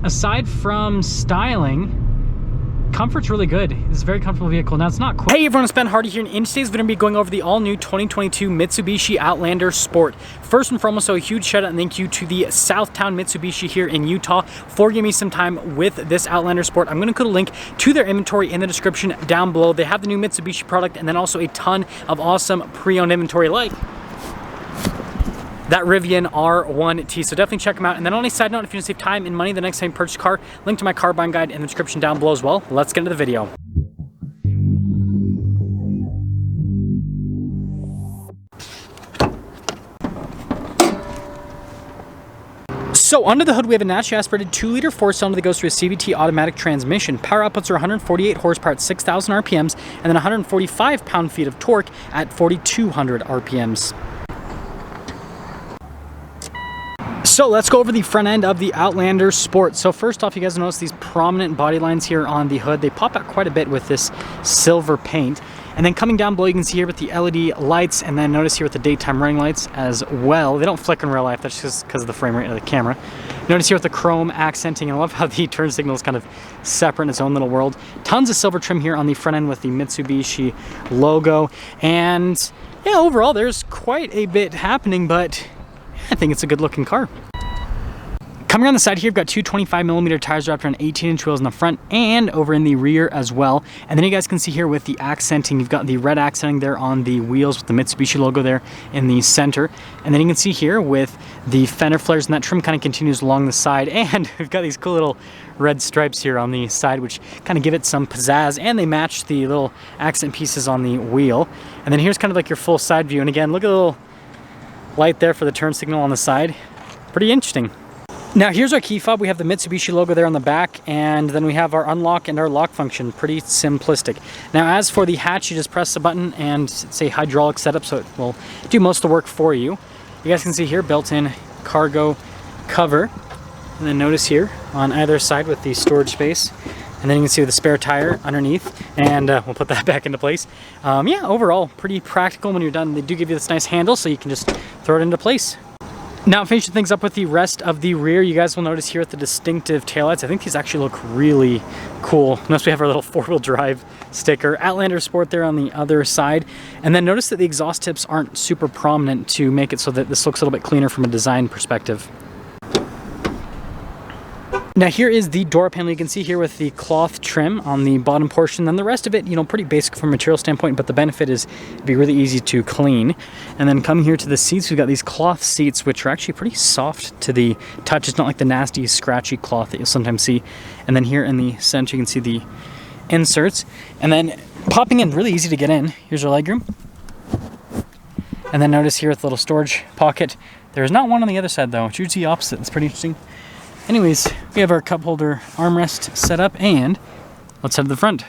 Aside from styling, comfort's really good. It's a very comfortable vehicle. Now, it's not quick. Hey everyone, it's Ben Hardy here, and in today's video, we're going to be going over the all-new 2022 Mitsubishi Outlander Sport. First and foremost, so a huge shout out and thank you to the Southtown Mitsubishi here in Utah for giving me some time with this Outlander Sport. I'm going to put a link to their inventory in the description down below. They have the new Mitsubishi product and then also a ton of awesome pre-owned inventory like that Rivian R1T, so definitely check them out. And then on a side note, if you want to save time and money the next time you purchase a car, link to my car buying guide in the description down below as well. Let's get into the video. So under the hood, we have a naturally aspirated 2-liter 4-cylinder that goes through a CVT automatic transmission. Power outputs are 148 horsepower at 6,000 RPMs, and then 145 pound-feet of torque at 4,200 RPMs. So let's go over the front end of the Outlander Sport. So first off, you guys notice these prominent body lines here on the hood. They pop out quite a bit with this silver paint. And then coming down below, you can see here with the LED lights, and then notice here with the daytime running lights as well. They don't flicker in real life, that's just because of the frame rate of the camera. Notice here with the chrome accenting, and I love how the turn signal is kind of separate in its own little world. Tons of silver trim here on the front end with the Mitsubishi logo. And yeah, overall, there's quite a bit happening, but I think it's a good looking car. Coming on the side here, you've got two 25mm tires wrapped around 18-inch wheels in the front and over in the rear as well. And then you guys can see here with the accenting, you've got the red accenting there on the wheels with the Mitsubishi logo there in the center. And then you can see here with the fender flares, and that trim kind of continues along the side. And we've got these cool little red stripes here on the side, which kind of give it some pizzazz, and they match the little accent pieces on the wheel. And then here's kind of like your full side view. And again, look at the little light there for the turn signal on the side. Pretty interesting. Now here's our key fob. We have the Mitsubishi logo there on the back, and then we have our unlock and our lock function. Pretty simplistic. Now as for the hatch, you just press a button and it's a hydraulic setup, so it will do most of the work for you. You guys can see here built-in cargo cover, and then notice here on either side with the storage space, and then you can see the spare tire underneath, and we'll put that back into place. Yeah, overall pretty practical. When you're done, they do give you this nice handle so you can just throw it into place. Now finishing things up with the rest of the rear, you guys will notice here with the distinctive taillights, I think these actually look really cool. Notice we have our little 4-wheel drive sticker, Outlander Sport there on the other side. And then notice that the exhaust tips aren't super prominent to make it so that this looks a little bit cleaner from a design perspective. Now here is the door panel. You can see here with the cloth trim on the bottom portion. Then the rest of it, you know, pretty basic from a material standpoint, but the benefit is it'd be really easy to clean. And then coming here to the seats, we've got these cloth seats, which are actually pretty soft to the touch. It's not like the nasty, scratchy cloth that you'll sometimes see. And then here in the center, you can see the inserts. And then popping in, really easy to get in. Here's our legroom. And then notice here with the little storage pocket. There's not one on the other side though. It's usually the opposite. It's pretty interesting. Anyways, we have our cup holder armrest set up, and let's head to the front.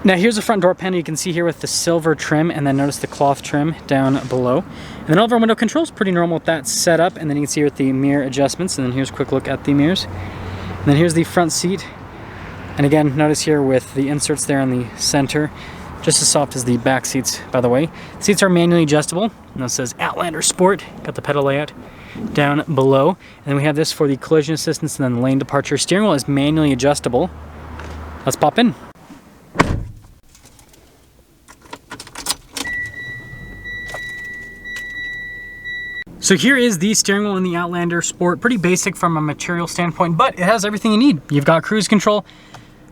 Now here's the front door panel. You can see here with the silver trim, and then notice the cloth trim down below. And then all of our window controls, pretty normal with that setup. And then you can see here with the mirror adjustments, and then here's a quick look at the mirrors. And then here's the front seat. And again, notice here with the inserts there in the center, just as soft as the back seats, by the way. Seats are manually adjustable, and it says Outlander Sport. Got the pedal layout down below. And then we have this for the collision assistance and then the lane departure. Steering wheel is manually adjustable. Let's pop in. So here is the steering wheel in the Outlander Sport. Pretty basic from a material standpoint, but it has everything you need. You've got cruise control,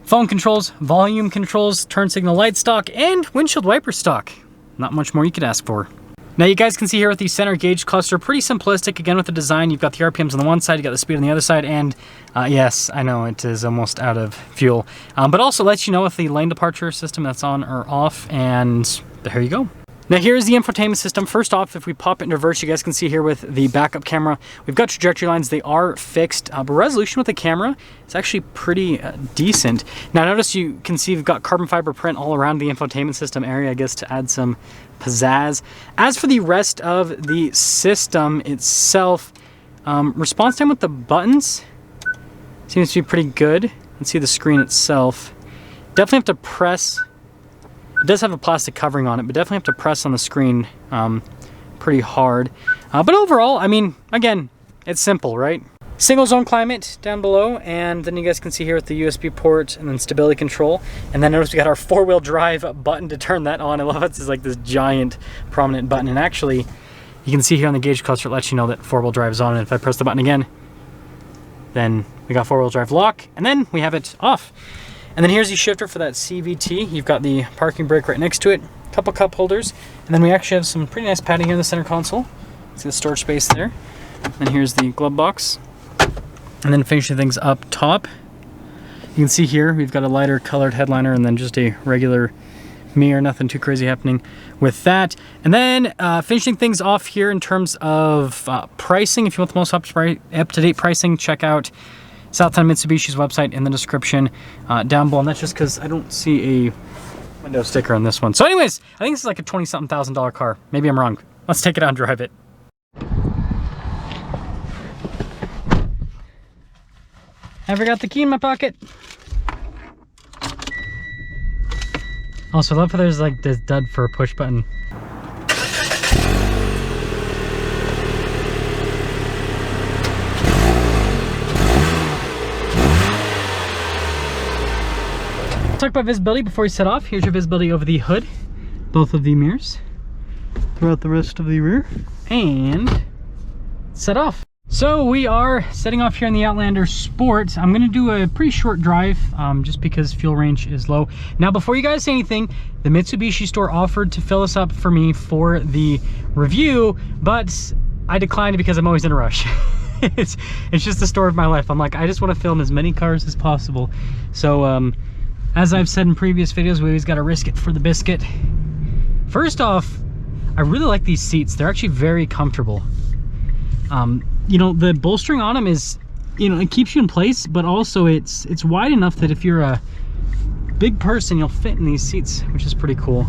phone controls, volume controls, turn signal light stock, and windshield wiper stock. Not much more you could ask for. Now you guys can see here with the center gauge cluster, pretty simplistic. Again with the design, you've got the RPMs on the one side, you got the speed on the other side, and yes, I know it is almost out of fuel. But also lets you know if the lane departure system that's on or off, and there you go. Now here's the infotainment system. First off, if we pop it in reverse, you guys can see here with the backup camera, we've got trajectory lines. They are fixed, but resolution with the camera is actually pretty decent. Now notice you can see we've got carbon fiber print all around the infotainment system area, I guess, to add some pizzazz. As for the rest of the system itself, response time with the buttons seems to be pretty good. Let's see the screen itself. Definitely have to press. It does have a plastic covering on it, but definitely have to press on the screen pretty hard. But overall, I mean, again, It's simple, right? Single zone climate down below, and then you guys can see here with the USB port and then stability control. And then notice we got our 4-wheel drive button to turn that on. I love it. It's like this giant prominent button. And actually, you can see here on the gauge cluster, it lets you know that 4-wheel drive is on. And if I press the button again, then we got 4-wheel drive lock, and then we have it off. And then here's the shifter for that CVT. You've got the parking brake right next to it, a couple cup holders, and then we actually have some pretty nice padding here in the center console. See the storage space there. And here's the glove box. And then finishing things up top, you can see here we've got a lighter colored headliner and then just a regular mirror, nothing too crazy happening with that. And then finishing things off here in terms of pricing, if you want the most up-to-date pricing, check out Southtown Mitsubishi's website in the description down below. And that's just because I don't see a window sticker on this one. So anyways, I think this is like a $20-something thousand car. Maybe I'm wrong. Let's take it out and drive it. I forgot the key in my pocket. Also, I love how there's like this dud for a push button. Talk about visibility before we set off. Here's your visibility over the hood, both of the mirrors, throughout the rest of the rear, and set off. So we are setting off here in the Outlander Sport. I'm gonna do a pretty short drive just because fuel range is low. Now, before you guys say anything, the Mitsubishi store offered to fill us up for me for the review, but I declined because I'm always in a rush. it's just the story of my life. I'm like, I just want to film as many cars as possible. So as I've said in previous videos, we always got to risk it for the biscuit. First off, I really like these seats. They're actually very comfortable. You know, the bolstering on them is, you know, it keeps you in place, but also it's wide enough that if you're a big person, you'll fit in these seats, which is pretty cool.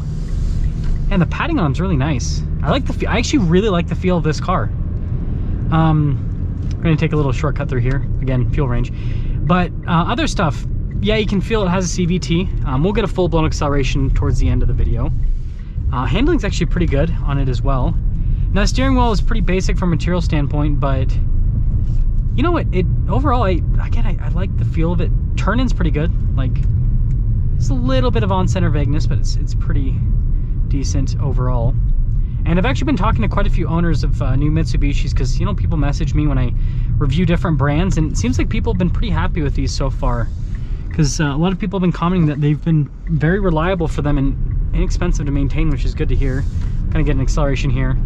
And the padding on them's really nice. I actually really like the feel of this car. I'm gonna take a little shortcut through here. Again, fuel range. But other stuff, yeah, you can feel it has a CVT. We'll get a full-blown acceleration towards the end of the video. Handling's actually pretty good on it as well. Now, the steering wheel is pretty basic from a material standpoint, but you know what? Overall, I like the feel of it. Turn-in's pretty good. Like, it's a little bit of on-center vagueness, but it's pretty decent overall. And I've actually been talking to quite a few owners of new Mitsubishis because, you know, people message me when I review different brands, and it seems like people have been pretty happy with these so far. Because a lot of people have been commenting that they've been very reliable for them and inexpensive to maintain, which is good to hear. Kind of get an acceleration here.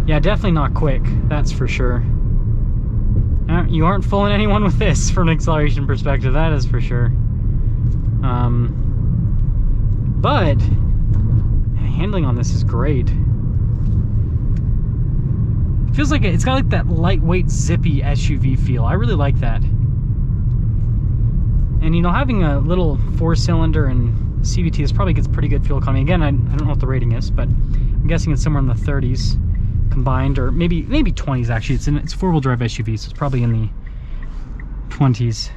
Yeah, definitely not quick, that's for sure. You aren't fooling anyone with this from an acceleration perspective, that is for sure. But handling on this is great. It feels like it's got like that lightweight, zippy SUV feel. I really like that. And you know, having a little 4-cylinder and CVT, this probably gets pretty good fuel economy. Again, I don't know what the rating is, but I'm guessing it's somewhere in the 30s. Combined, or maybe 20s actually. It's 4-wheel drive SUV, so it's probably in the 20s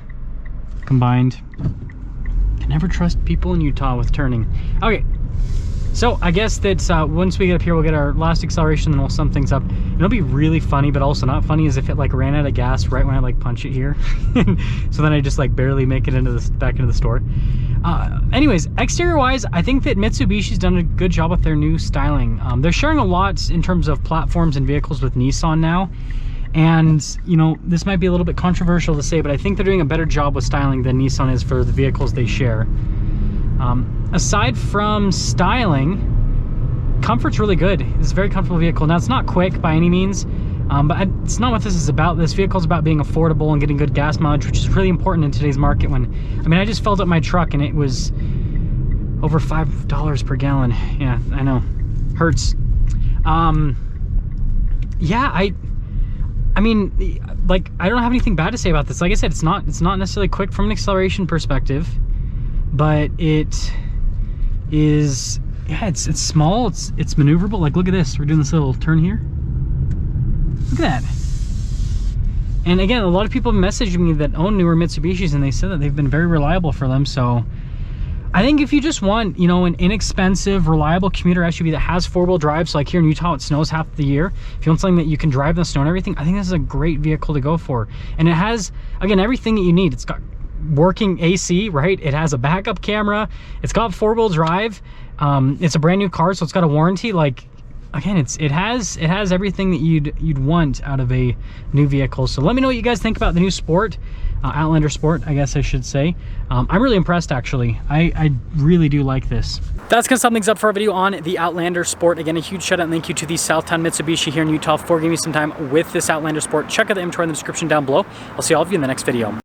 combined. Can never trust people in Utah with turning. Okay, so I guess that once we get up here, we'll get our last acceleration, then we'll sum things up. It'll be really funny, but also not funny, is if it like ran out of gas right when I like punch it here. So then I just like barely make it back into the store. Anyways, exterior wise, I think that Mitsubishi's done a good job with their new styling. They're sharing a lot in terms of platforms and vehicles with Nissan now. And, you know, this might be a little bit controversial to say, but I think they're doing a better job with styling than Nissan is for the vehicles they share. Aside from styling, comfort's really good. It's a very comfortable vehicle. Now, it's not quick by any means, but it's not what this is about. This vehicle is about being affordable and getting good gas mileage, which is really important in today's market. When, I mean, I just filled up my truck and it was over $5 per gallon. Yeah, I know, hurts. Yeah, I mean, like, I don't have anything bad to say about this. Like I said, it's not necessarily quick from an acceleration perspective, but it is, yeah, it's small, it's maneuverable. Like, look at this, we're doing this little turn here. Look at that. And again, a lot of people messaged me that own newer Mitsubishis, and they said that they've been very reliable for them. So I think if you just want, you know, an inexpensive, reliable commuter SUV that has four-wheel drive, so like here in Utah, it snows half the year. If you want something that you can drive in the snow and everything, I think this is a great vehicle to go for. And it has, again, everything that you need. It's got working AC, right? It has a backup camera. It's got four-wheel drive. It's a brand new car, so it's got a warranty. Like, again, it has everything that you'd want out of a new vehicle. So let me know what you guys think about the new Sport, Outlander Sport, I guess I should say. I'm really impressed, actually. I really do like this. That's gonna sum things up for our video on the Outlander Sport. Again, a huge shout out and thank you to the Southtown Mitsubishi here in Utah for giving me some time with this Outlander Sport. Check out the inventory in the description down below. I'll see all of you in the next video.